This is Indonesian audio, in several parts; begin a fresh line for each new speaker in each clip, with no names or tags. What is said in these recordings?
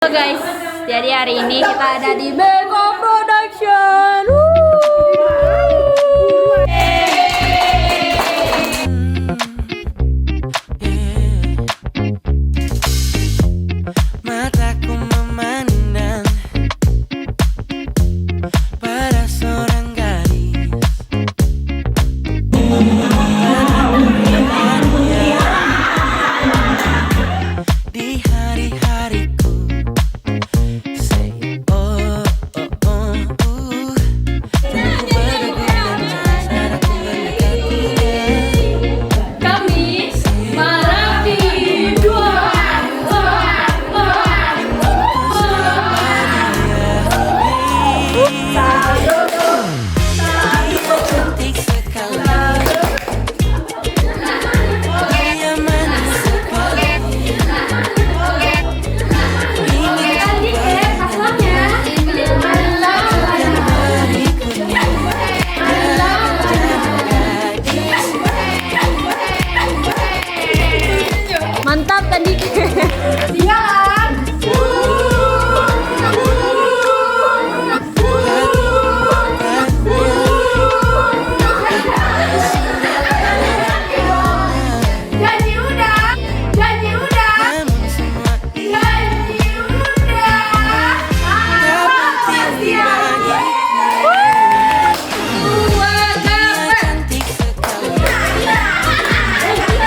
Halo guys, jadi hari ini kita ada di Beko Production.
Mataku memandang pada seorang gadis. Di hari-hariku. Say oh oh oh Tentu berguna cara ku mendekatinya.
Kamis malam di
Cantik sekali. Dia manis sekali.
Mantap tadi. Siap.
Janji udah, janji udah,
Namun semua
janji udah. Makasih ya.
cantik sekali. Cantik sekali.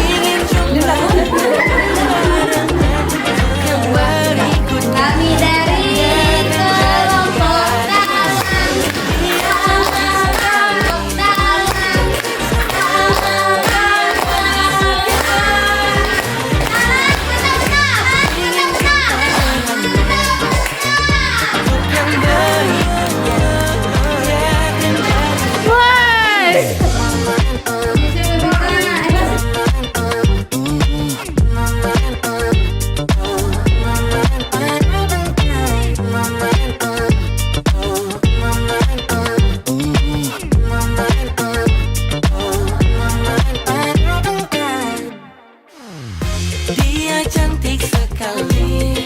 Ingin coba yang berikut.
Kami dari kelompok dalam.
Yang Dia cantik sekali.